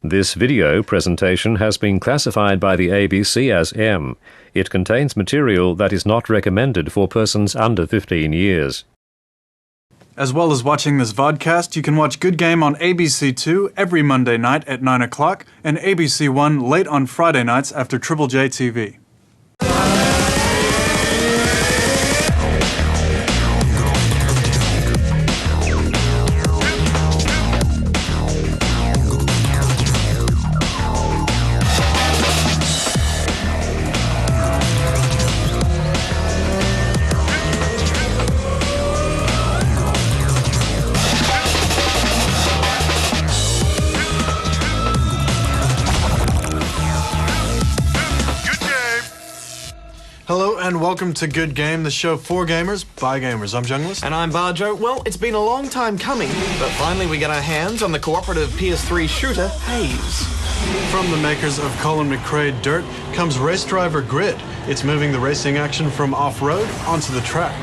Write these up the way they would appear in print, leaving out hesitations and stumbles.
This video presentation has been classified by the ABC as M. It contains material that is not recommended for persons under 15 years. As well as watching this vodcast, you can watch Good Game on ABC2 every Monday night at 9 o'clock and ABC1 late on Friday nights after Triple J TV. Hello and welcome to Good Game, the show for gamers, by gamers. I'm Junglist. And I'm Barjo. Well, it's been a long time coming, but finally we get our hands on the cooperative PS3 shooter, Haze. From the makers of Colin McRae Dirt comes Race Driver Grid. It's moving the racing action from off-road onto the track.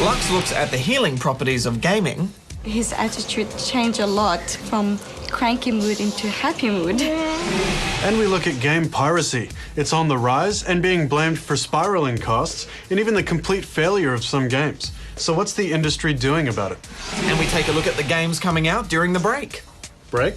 Lux looks at the healing properties of gaming. His attitude changed a lot from cranky mood into happy mood. And we look at game piracy. It's on the rise and being blamed for spiraling costs and even the complete failure of some games. So what's the industry doing about it? And we take a look at the games coming out during the break. Break?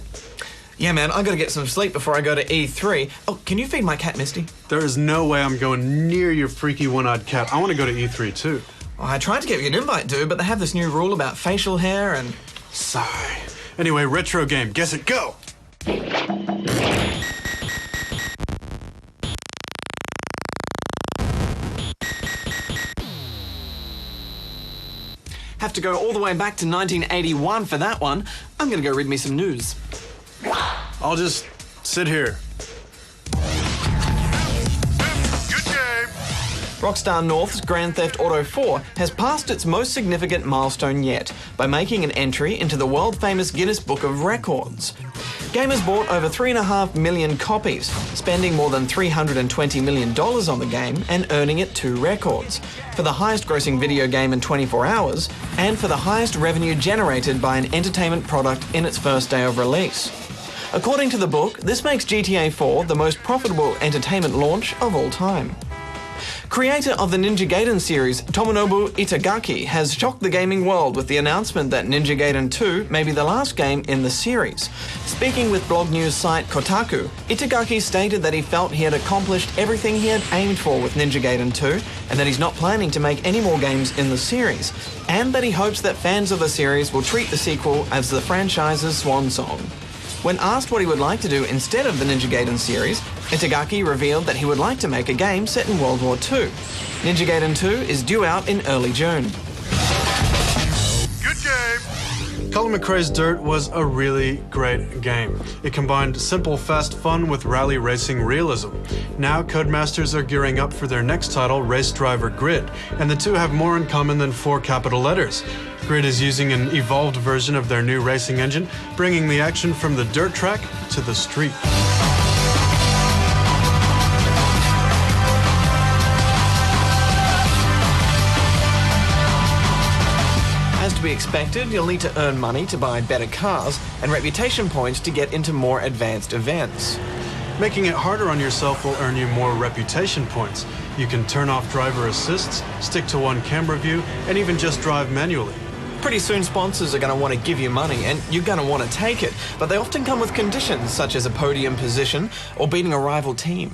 Yeah, man, I gotta get some sleep before I go to E3. Oh, can you feed my cat, Misty? There is no way I'm going near your freaky one-eyed cat. I want to go to E3 too. Oh, I tried to get you an invite, dude, but they have this new rule about facial hair and... Sigh. Anyway, retro game. Guess it, go! Have to go all the way back to 1981 for that one. I'm gonna go read me some news. I'll just sit here. Rockstar North's Grand Theft Auto 4 has passed its most significant milestone yet by making an entry into the world-famous Guinness Book of Records. Gamers bought over 3.5 million copies, spending more than $320 million on the game and earning it 2 records, for the highest-grossing video game in 24 hours and for the highest revenue generated by an entertainment product in its first day of release. According to the book, this makes GTA 4 the most profitable entertainment launch of all time. Creator of the Ninja Gaiden series, Tomonobu Itagaki, has shocked the gaming world with the announcement that Ninja Gaiden 2 may be the last game in the series. Speaking with blog news site Kotaku, Itagaki stated that he felt he had accomplished everything he had aimed for with Ninja Gaiden 2 and that he's not planning to make any more games in the series, and that he hopes that fans of the series will treat the sequel as the franchise's swan song. When asked what he would like to do instead of the Ninja Gaiden series, Itagaki revealed that he would like to make a game set in World War II. Ninja Gaiden 2 is due out in early June. Good game! Colin McRae's Dirt was a really great game. It combined simple, fast fun with rally racing realism. Now, Codemasters are gearing up for their next title, Race Driver Grid, and the two have more in common than 4 capital letters. Grid is using an evolved version of their new racing engine, bringing the action from the dirt track to the street. As to be expected, you'll need to earn money to buy better cars and reputation points to get into more advanced events. Making it harder on yourself will earn you more reputation points. You can turn off driver assists, stick to one camera view, and even just drive manually. Pretty soon sponsors are going to want to give you money and you're going to want to take it, but they often come with conditions such as a podium position or beating a rival team.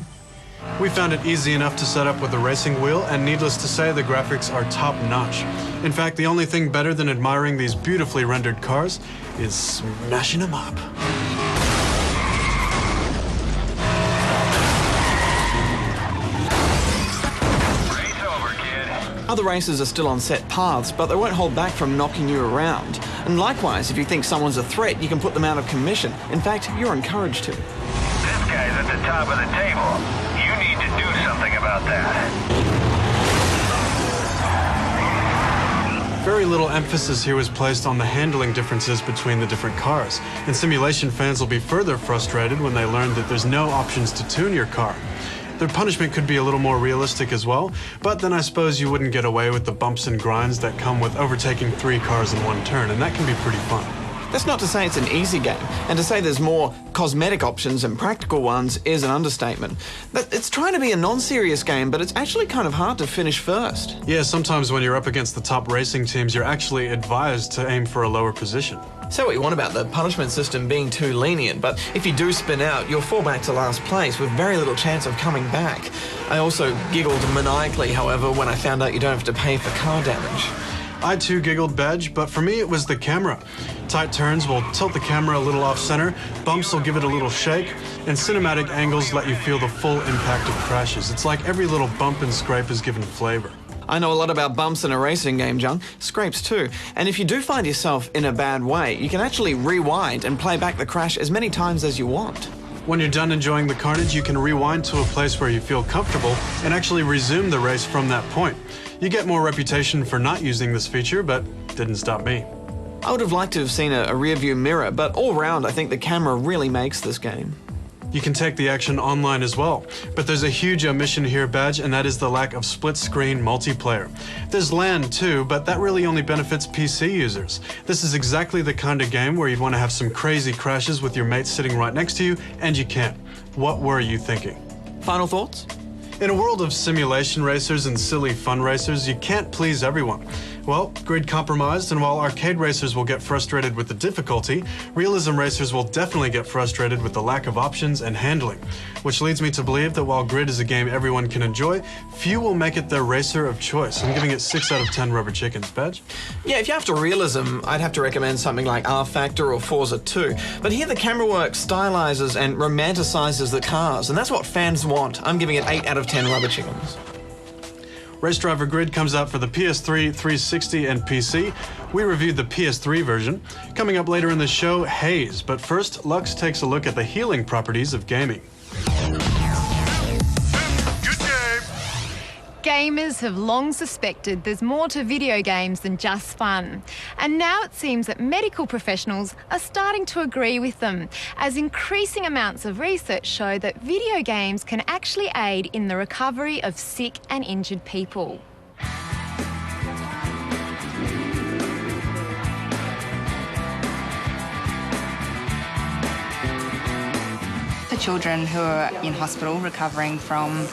We found it easy enough to set up with a racing wheel, and needless to say, the graphics are top-notch. In fact, the only thing better than admiring these beautifully rendered cars is smashing them up. Other races are still on set paths, but they won't hold back from knocking you around. And likewise, if you think someone's a threat, you can put them out of commission. In fact, you're encouraged to. This guy's at the top of the table. You need to do something about that. Very little emphasis here was placed on the handling differences between the different cars. And simulation fans will be further frustrated when they learn that there's no options to tune your car. Their punishment could be a little more realistic as well, but then I suppose you wouldn't get away with the bumps and grinds that come with overtaking 3 cars in one turn, and that can be pretty fun. That's not to say it's an easy game, and to say there's more cosmetic options than practical ones is an understatement. It's trying to be a non-serious game, but it's actually kind of hard to finish first. Yeah, sometimes when you're up against the top racing teams, you're actually advised to aim for a lower position. Say what you want about the punishment system being too lenient, but if you do spin out, you'll fall back to last place with very little chance of coming back. I also giggled maniacally, however, when I found out you don't have to pay for car damage. I too giggled, Badge, but for me it was the camera. Tight turns will tilt the camera a little off-center, bumps will give it a little shake, and cinematic angles let you feel the full impact of crashes. It's like every little bump and scrape is given flavor. I know a lot about bumps in a racing game, Jung. Scrapes too. And if you do find yourself in a bad way, you can actually rewind and play back the crash as many times as you want. When you're done enjoying the carnage, you can rewind to a place where you feel comfortable and actually resume the race from that point. You get more reputation for not using this feature, but didn't stop me. I would have liked to have seen a rear-view mirror, but all round I think the camera really makes this game. You can take the action online as well, but there's a huge omission here, Badge, and that is the lack of split-screen multiplayer. There's LAN too, but that really only benefits PC users. This is exactly the kind of game where you'd want to have some crazy crashes with your mates sitting right next to you, and you can't. What were you thinking? Final thoughts? In a world of simulation racers and silly fun racers, you can't please everyone. Well, Grid compromised, and while arcade racers will get frustrated with the difficulty, realism racers will definitely get frustrated with the lack of options and handling. Which leads me to believe that while Grid is a game everyone can enjoy, few will make it their racer of choice. I'm giving it 6 out of 10 rubber chickens. Badge? Yeah, if you're after realism, I'd have to recommend something like R Factor or Forza 2. But here the camera work stylizes and romanticizes the cars, and that's what fans want. I'm giving it 8 out of 10 rubber chickens. Race Driver Grid comes out for the PS3, 360, and PC. We reviewed the PS3 version. Coming up later in the show, Haze. But first, Lux takes a look at the healing properties of gaming. Good game. Gamers have long suspected there's more to video games than just fun. And now it seems that medical professionals are starting to agree with them, as increasing amounts of research show that video games can actually aid in the recovery of sick and injured people. For children who are in hospital recovering from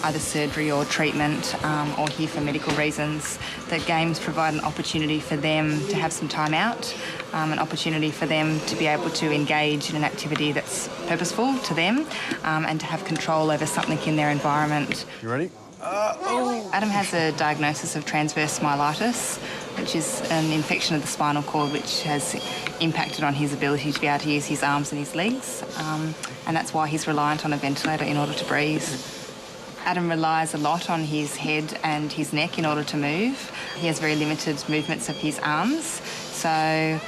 either surgery or treatment or here for medical reasons, that games provide an opportunity for them to have some time out, an opportunity for them to be able to engage in an activity that's purposeful to them and to have control over something in their environment. You ready? Adam has a diagnosis of transverse myelitis, which is an infection of the spinal cord which has impacted on his ability to be able to use his arms and his legs, and that's why he's reliant on a ventilator in order to breathe. Adam relies a lot on his head and his neck in order to move. He has very limited movements of his arms, so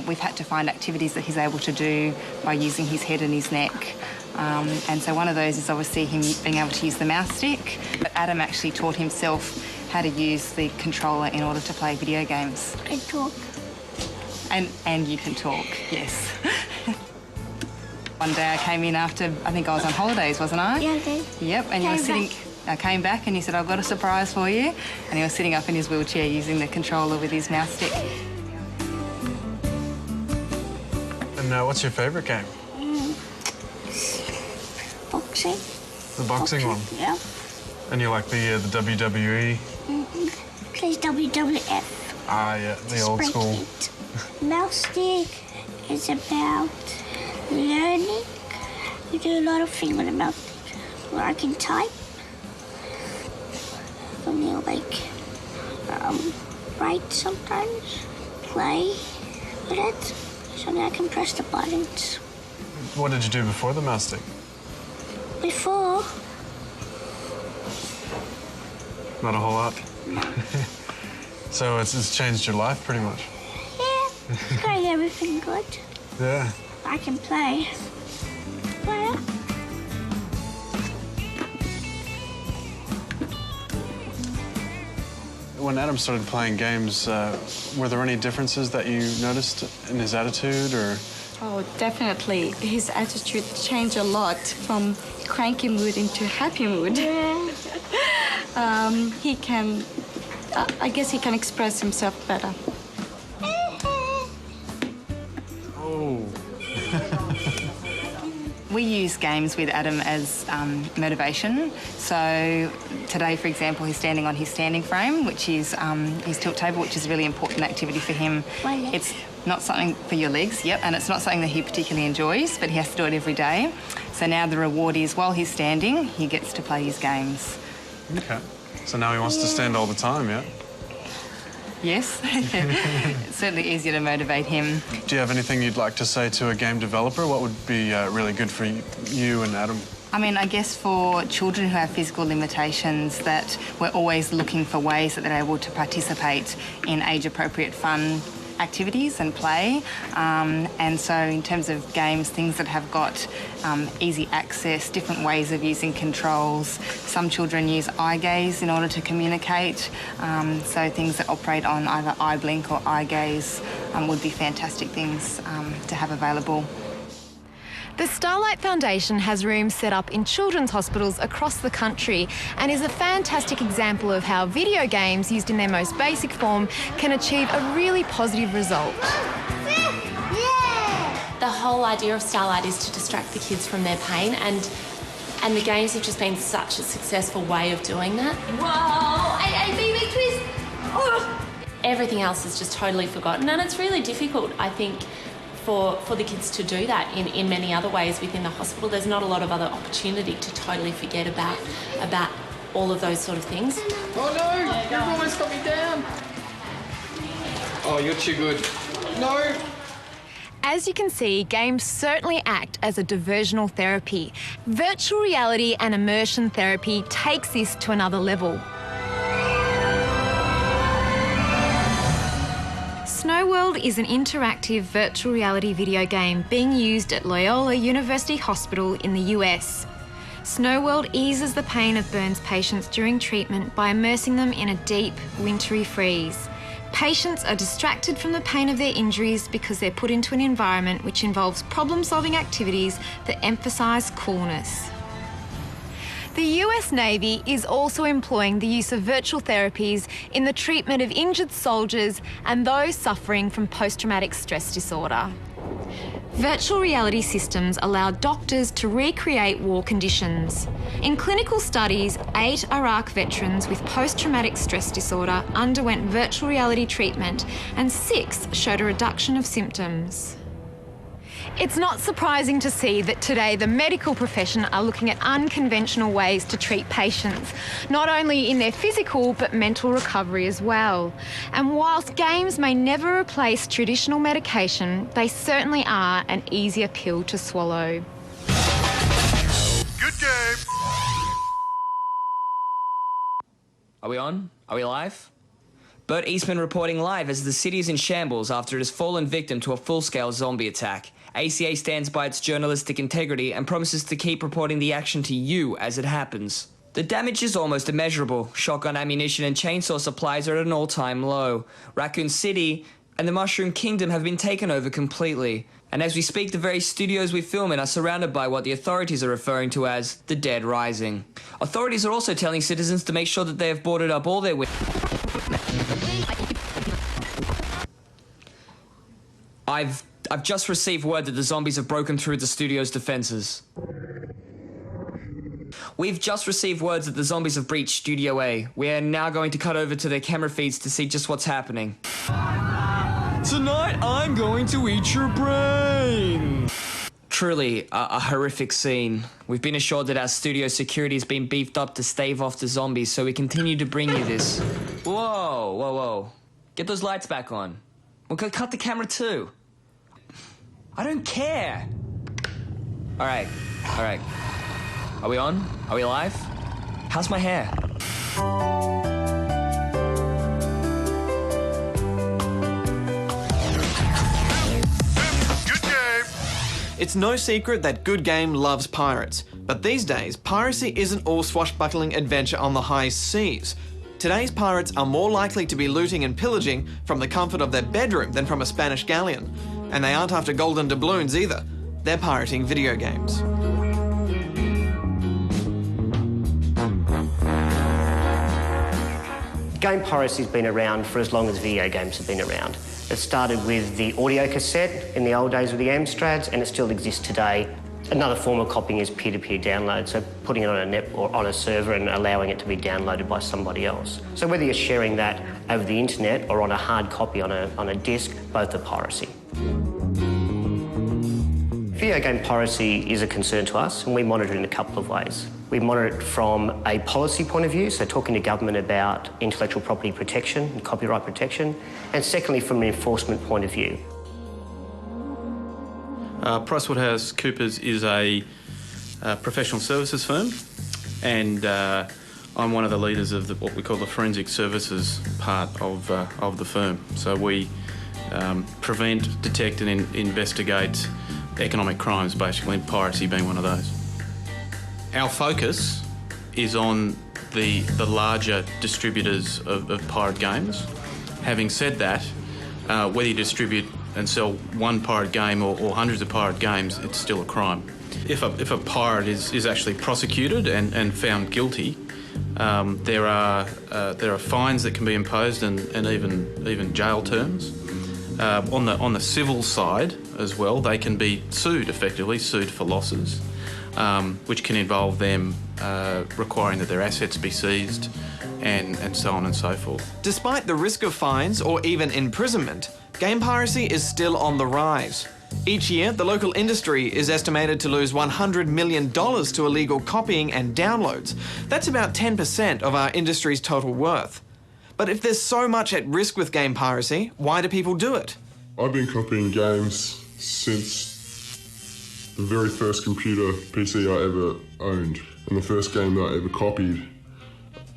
we've had to find activities that he's able to do by using his head and his neck. And so one of those is obviously him being able to use the mouse stick. But Adam actually taught himself how to use the controller in order to play video games. I talk. And you can talk, yes. One day I came in after, I think I was on holidays, wasn't I? Yeah, okay. Yep, and you were sitting... I came back and he said, I've got a surprise for you. And he was sitting up in his wheelchair using the controller with his mouse stick. And what's your favourite game? Boxing. The boxing one? Yeah. And you like the WWE? Plays WWF. Ah, yeah, the old school. Mouse stick is about learning. You do a lot of things with a mouse stick. Where I can type. And you like write sometimes. Play with it. So that I can press the buttons. What did you do before the mouse stick? Before. Not a whole lot. No. So it's changed your life pretty much. Yeah, it's got everything good. Yeah. I can play. Well, When Adam started playing games, were there any differences that you noticed in his attitude, or? Oh, definitely. His attitude changed a lot from cranky mood into happy mood. He can, I guess he can express himself better. We use games with Adam as motivation. So today, for example, he's standing on his standing frame, which is his tilt table, which is a really important activity for him. It's not something for your legs, yep, and it's not something that he particularly enjoys, but he has to do it every day. So now the reward is, while he's standing, he gets to play his games. Okay. So now he wants to stand all the time, yeah? Yes. It's certainly easier to motivate him. Do you have anything you'd like to say to a game developer? What would be really good for you and Adam? I mean, I guess for children who have physical limitations, that we're always looking for ways that they're able to participate in age-appropriate fun activities and play. And so in terms of games, things that have got easy access, different ways of using controls. Some children use eye gaze in order to communicate. So things that operate on either eye blink or eye gaze would be fantastic things to have available. The Starlight Foundation has rooms set up in children's hospitals across the country and is a fantastic example of how video games used in their most basic form can achieve a really positive result. The whole idea of Starlight is to distract the kids from their pain, and the games have just been such a successful way of doing that. Whoa! Big twist! Oh. Everything else is just totally forgotten, and it's really difficult, I think, for the kids to do that in many other ways within the hospital. There's not a lot of other opportunity to totally forget about all of those sort of things. Oh no! You've almost got me down! Oh, you're too good. No! As you can see, games certainly act as a diversional therapy. Virtual reality and immersion therapy takes this to another level. Snow World is an interactive virtual reality video game being used at Loyola University Hospital in the US. Snow World eases the pain of burns patients during treatment by immersing them in a deep, wintry freeze. Patients are distracted from the pain of their injuries because they're put into an environment which involves problem-solving activities that emphasise coolness. The US Navy is also employing the use of virtual therapies in the treatment of injured soldiers and those suffering from post-traumatic stress disorder. Virtual reality systems allow doctors to recreate war conditions. In clinical studies, 8 Iraq veterans with post-traumatic stress disorder underwent virtual reality treatment and 6 showed a reduction of symptoms. It's not surprising to see that today the medical profession are looking at unconventional ways to treat patients, not only in their physical but mental recovery as well. And whilst games may never replace traditional medication, they certainly are an easier pill to swallow. Good game. Are we on? Are we live? Bert Eastman reporting live as the city is in shambles after it has fallen victim to a full-scale zombie attack. ACA stands by its journalistic integrity and promises to keep reporting the action to you as it happens. The damage is almost immeasurable. Shotgun ammunition and chainsaw supplies are at an all-time low. Raccoon City and the Mushroom Kingdom have been taken over completely. And as we speak, the very studios we film in are surrounded by what the authorities are referring to as the Dead Rising. Authorities are also telling citizens to make sure that they have boarded up all their I've just received word that the zombies have broken through the studio's defenses. We've just received words that the zombies have breached Studio A. We are now going to cut over to their camera feeds to see just what's happening. Tonight, I'm going to eat your brain! Truly, a horrific scene. We've been assured that our studio security has been beefed up to stave off the zombies, so we continue to bring you this. Whoa, whoa, whoa. Get those lights back on. We'll cut the camera too. I don't care. All right. Are we on? Are we live? How's my hair? Good game. It's no secret that Good Game loves pirates, but these days, piracy isn't all swashbuckling adventure on the high seas. Today's pirates are more likely to be looting and pillaging from the comfort of their bedroom than from a Spanish galleon. And they aren't after golden doubloons either. They're pirating video games. Game piracy's been around for as long as video games have been around. It started with the audio cassette in the old days with the Amstrads, and it still exists today. Another form of copying is peer-to-peer download, so putting it on a net or on a server and allowing it to be downloaded by somebody else. So whether you're sharing that over the internet or on a hard copy on a disc, both are piracy. Video game piracy is a concern to us, and we monitor it in a couple of ways. We monitor it from a policy point of view, so talking to government about intellectual property protection and copyright protection, and secondly from an enforcement point of view. PricewaterhouseCoopers is a professional services firm, and I'm one of the leaders of what we call the forensic services part of the firm. So we prevent, detect and investigate economic crimes, basically, and piracy being one of those. Our focus is on the larger distributors of pirate games. Having said that, whether you distribute and sell one pirate game or hundreds of pirate games, it's still a crime. If a pirate is actually prosecuted and found guilty, there are fines that can be imposed and even jail terms. On the civil side as well, they can be effectively sued for losses, which can involve them requiring that their assets be seized and so on and so forth. Despite the risk of fines or even imprisonment, game piracy is still on the rise. Each year, the local industry is estimated to lose $100 million to illegal copying and downloads. That's about 10% of our industry's total worth. But if there's so much at risk with game piracy, why do people do it? I've been copying games since the very first computer PC I ever owned. And the first game that I ever copied,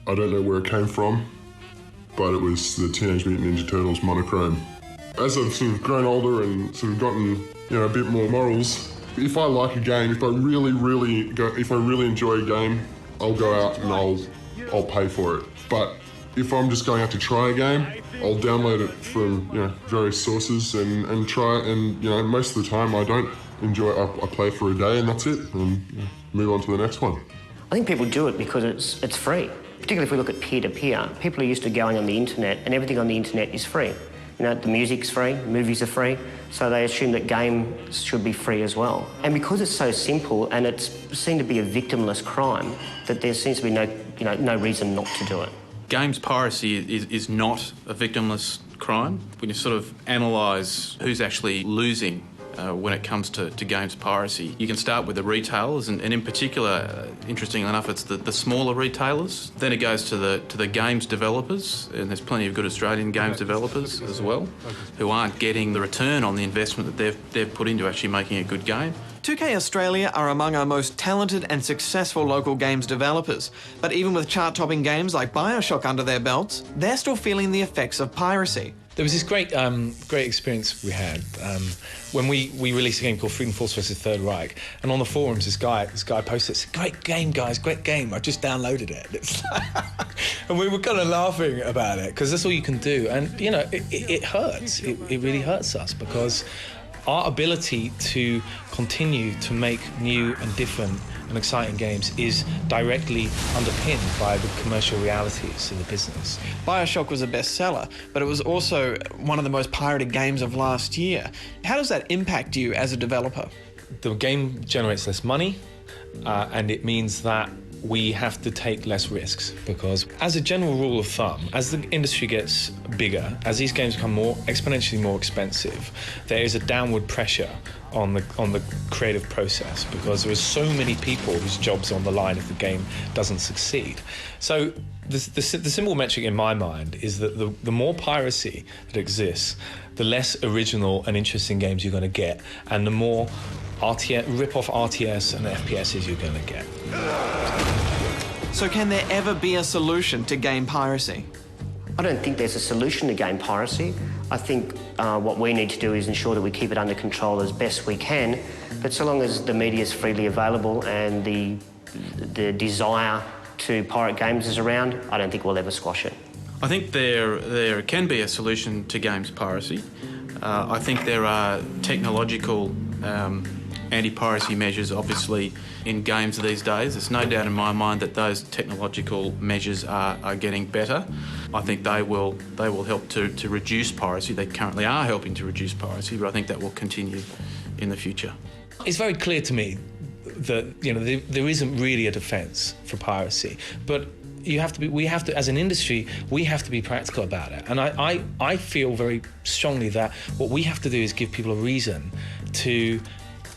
I don't know where it came from, but it was the Teenage Mutant Ninja Turtles monochrome. As I've sort of grown older and sort of gotten, a bit more morals, if I like a game, if I really enjoy a game, I'll go out and I'll pay for it. But if I'm just going out to try a game, I'll download it from various sources and try it. And most of the time I don't enjoy it. I play for a day and that's it, and move on to the next one. I think people do it because it's free. Particularly if we look at peer-to-peer, people are used to going on the internet, and everything on the internet is free. The music's free, movies are free, so they assume that games should be free as well. And because it's so simple and it's seen to be a victimless crime, that there seems to be no reason not to do it. Games piracy is not a victimless crime. When you sort of analyse who's actually losing when it comes to games piracy, you can start with the retailers, and in particular, interestingly enough, it's the smaller retailers. Then it goes to the games developers, and there's plenty of good Australian games developers as well, who aren't getting the return on the investment that they've put into actually making a good game. 2K Australia are among our most talented and successful local games developers, but even with chart-topping games like BioShock under their belts, they're still feeling the effects of piracy. There was this great experience we had when we released a game called Freedom Force vs. Third Reich, and on the forums this guy posted, said, "Great game, guys, great game. I just downloaded it." It's and we were kind of laughing about it because that's all you can do, and it hurts. It really hurts us because our ability to continue to make new and different and exciting games is directly underpinned by the commercial realities of the business. BioShock was a bestseller, but it was also one of the most pirated games of last year. How does that impact you as a developer? The game generates less money, and it means that we have to take less risks because, as a general rule of thumb, as the industry gets bigger, as these games become exponentially more expensive, there is a downward pressure on the creative process because there are so many people whose jobs are on the line if the game doesn't succeed. So the simple metric in my mind is that the more piracy that exists, the less original and interesting games you're going to get, and the more rip-off RTS and FPSs you're going to get. So can there ever be a solution to game piracy? I don't think there's a solution to game piracy. I think what we need to do is ensure that we keep it under control as best we can, but so long as the media is freely available and the desire to pirate games is around, I don't think we'll ever squash it. I think there can be a solution to games piracy. I think there are technological anti-piracy measures, obviously, in games these days. There's no doubt in my mind that those technological measures are getting better. I think they will help to reduce piracy. They currently are helping to reduce piracy, but I think that will continue in the future. It's very clear to me that there isn't really a defence for piracy, but we have to, as an industry, we have to be practical about it. And I feel very strongly that what we have to do is give people a reason to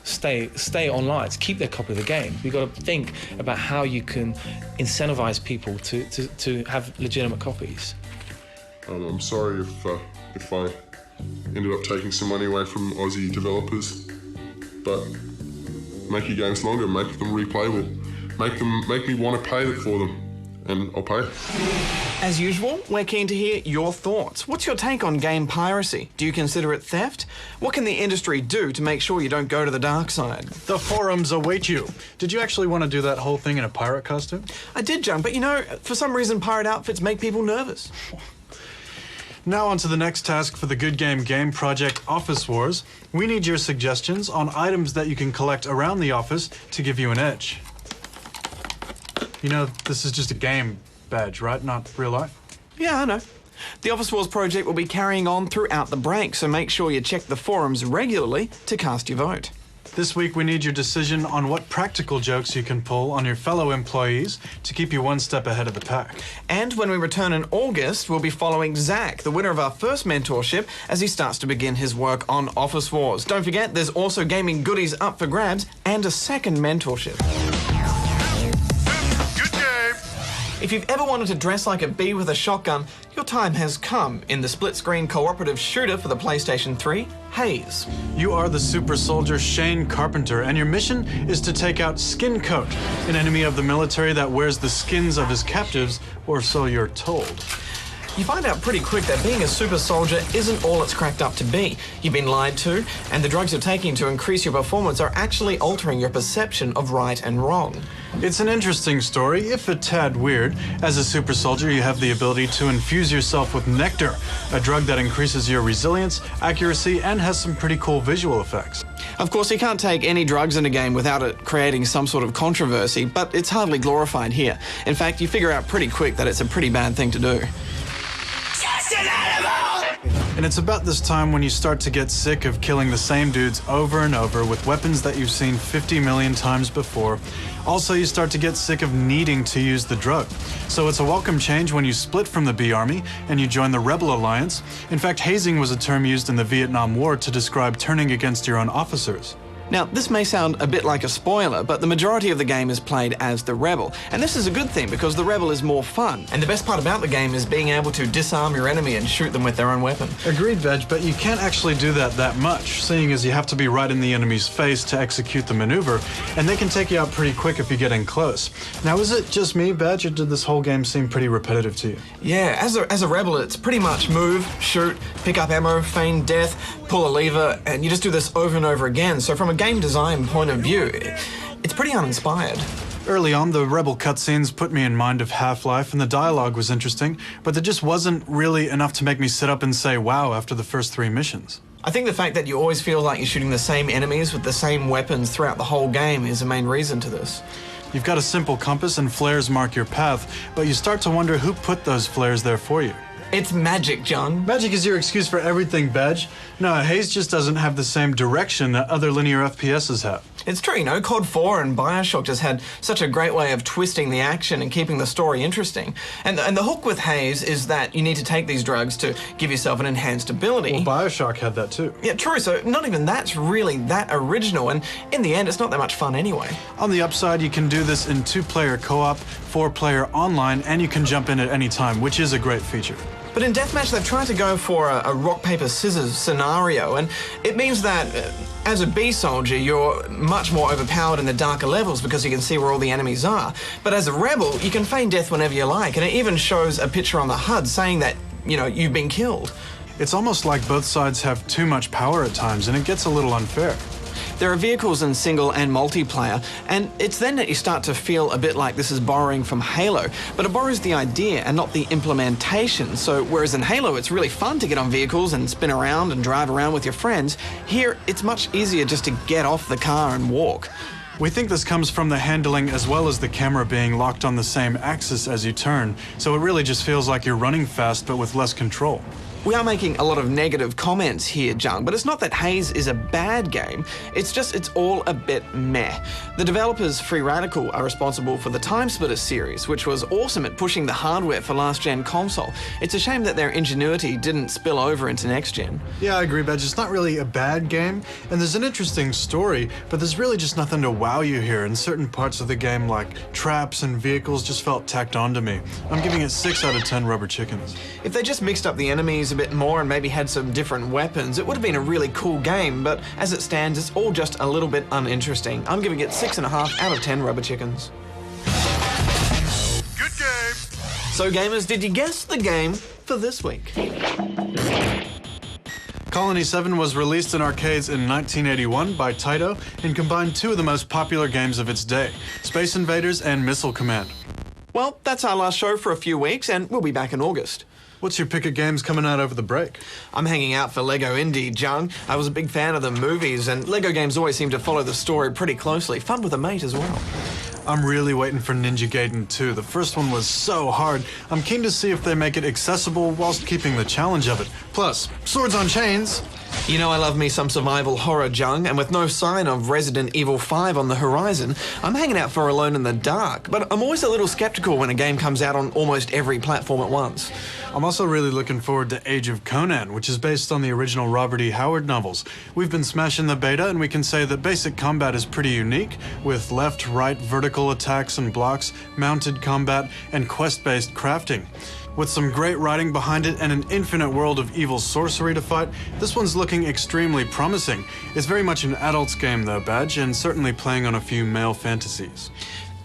stay online, to keep their copy of the game. We've got to think about how you can incentivize people to have legitimate copies. I'm sorry if I ended up taking some money away from Aussie developers, but make your games longer, make them replayable, make me want to pay for them, and I'll pay. As usual, we're keen to hear your thoughts. What's your take on game piracy? Do you consider it theft? What can the industry do to make sure you don't go to the dark side? The forums await you. Did you actually want to do that whole thing in a pirate costume? I did, Jung, but for some reason pirate outfits make people nervous. Now on to the next task for the Good Game game project, Office Wars. We need your suggestions on items that you can collect around the office to give you an edge. This is just a game badge, right? Not real life? Yeah, I know. The Office Wars project will be carrying on throughout the break, so make sure you check the forums regularly to cast your vote. This week we need your decision on what practical jokes you can pull on your fellow employees to keep you one step ahead of the pack. And when we return in August, we'll be following Zach, the winner of our first mentorship, as he starts to begin his work on Office Wars. Don't forget, there's also gaming goodies up for grabs and a second mentorship. If you've ever wanted to dress like a bee with a shotgun, your time has come in the split-screen cooperative shooter for the PlayStation 3, Haze. You are the super soldier Shane Carpenter, and your mission is to take out Skin Coat, an enemy of the military that wears the skins of his captives, or so you're told. You find out pretty quick that being a super soldier isn't all it's cracked up to be. You've been lied to, and the drugs you're taking to increase your performance are actually altering your perception of right and wrong. It's an interesting story, if a tad weird. As a super soldier, you have the ability to infuse yourself with nectar, a drug that increases your resilience, accuracy, and has some pretty cool visual effects. Of course, you can't take any drugs in a game without it creating some sort of controversy, but it's hardly glorified here. In fact, you figure out pretty quick that it's a pretty bad thing to do. And it's about this time when you start to get sick of killing the same dudes over and over with weapons that you've seen 50 million times before. Also, you start to get sick of needing to use the drug. So it's a welcome change when you split from the B Army and you join the Rebel Alliance. In fact, hazing was a term used in the Vietnam War to describe turning against your own officers. Now, this may sound a bit like a spoiler, but the majority of the game is played as the Rebel. And this is a good thing because the Rebel is more fun. And the best part about the game is being able to disarm your enemy and shoot them with their own weapon. Agreed, Veg, but you can't actually do that much, seeing as you have to be right in the enemy's face to execute the maneuver, and they can take you out pretty quick if you get in close. Now, is it just me, Veg, or did this whole game seem pretty repetitive to you? Yeah, as a Rebel, it's pretty much move, shoot, pick up ammo, feign death, pull a lever, and you just do this over and over again. So from a game design point of view, it's pretty uninspired. Early on, the Rebel cutscenes put me in mind of Half-Life, and the dialogue was interesting, but there just wasn't really enough to make me sit up and say wow after the first 3 missions. I think the fact that you always feel like you're shooting the same enemies with the same weapons throughout the whole game is the main reason to this. You've got a simple compass and flares mark your path, but you start to wonder who put those flares there for you. It's magic, John. Magic is your excuse for everything, Badge. No, Haze just doesn't have the same direction that other linear FPSs have. It's true, COD 4 and Bioshock just had such a great way of twisting the action and keeping the story interesting. And the hook with Haze is that you need to take these drugs to give yourself an enhanced ability. Well, Bioshock had that too. Yeah, true, so not even that's really that original, and in the end, it's not that much fun anyway. On the upside, you can do this in 2-player co-op, 4-player online, and you can jump in at any time, which is a great feature. But in Deathmatch, they've tried to go for a rock, paper, scissors scenario, and it means that as a B soldier, you're much more overpowered in the darker levels because you can see where all the enemies are. But as a Rebel, you can feign death whenever you like, and it even shows a picture on the HUD saying that, you've been killed. It's almost like both sides have too much power at times, and it gets a little unfair. There are vehicles in single and multiplayer, and it's then that you start to feel a bit like this is borrowing from Halo, but it borrows the idea and not the implementation. So whereas in Halo it's really fun to get on vehicles and spin around and drive around with your friends, here it's much easier just to get off the car and walk. We think this comes from the handling as well as the camera being locked on the same axis as you turn, so it really just feels like you're running fast but with less control. We are making a lot of negative comments here, Jung, but it's not that Haze is a bad game, it's all a bit meh. The developers, Free Radical, are responsible for the Time Splitter series, which was awesome at pushing the hardware for last-gen console. It's a shame that their ingenuity didn't spill over into next-gen. Yeah, I agree, Badge. It's not really a bad game, and there's an interesting story, but there's really just nothing to wow you here, and certain parts of the game, like traps and vehicles, just felt tacked on to me. I'm giving it 6 out of 10 rubber chickens. If they just mixed up the enemies a bit more and maybe had some different weapons, it would have been a really cool game, but as it stands, it's all just a little bit uninteresting. I'm giving it 6.5 out of 10 rubber chickens. Good game! So gamers, did you guess the game for this week? Colony 7 was released in arcades in 1981 by Taito and combined 2 of the most popular games of its day, Space Invaders and Missile Command. Well, that's our last show for a few weeks, and we'll be back in August. What's your pick of games coming out over the break? I'm hanging out for Lego Indie, Jung. I was a big fan of the movies, and Lego games always seem to follow the story pretty closely. Fun with a mate as well. I'm really waiting for Ninja Gaiden 2. The first one was so hard. I'm keen to see if they make it accessible whilst keeping the challenge of it. Plus, swords on chains. You know I love me some survival horror, Jung, and with no sign of Resident Evil 5 on the horizon, I'm hanging out for Alone in the Dark, but I'm always a little skeptical when a game comes out on almost every platform at once. I'm also really looking forward to Age of Conan, which is based on the original Robert E. Howard novels. We've been smashing the beta, and we can say that basic combat is pretty unique, with left, right, vertical attacks and blocks, mounted combat, and quest-based crafting. With some great writing behind it and an infinite world of evil sorcery to fight, this one's looking extremely promising. It's very much an adult's game though, Badge, and certainly playing on a few male fantasies.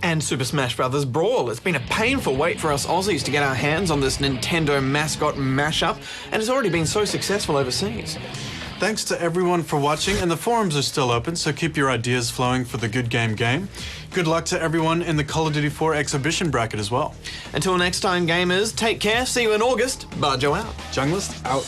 And Super Smash Bros. Brawl. It's been a painful wait for us Aussies to get our hands on this Nintendo mascot mashup, and it's already been so successful overseas. Thanks to everyone for watching, and the forums are still open, so keep your ideas flowing for the Good Game game. Good luck to everyone in the Call of Duty 4 exhibition bracket as well. Until next time, gamers, take care, see you in August. Barjo out. Junglist out.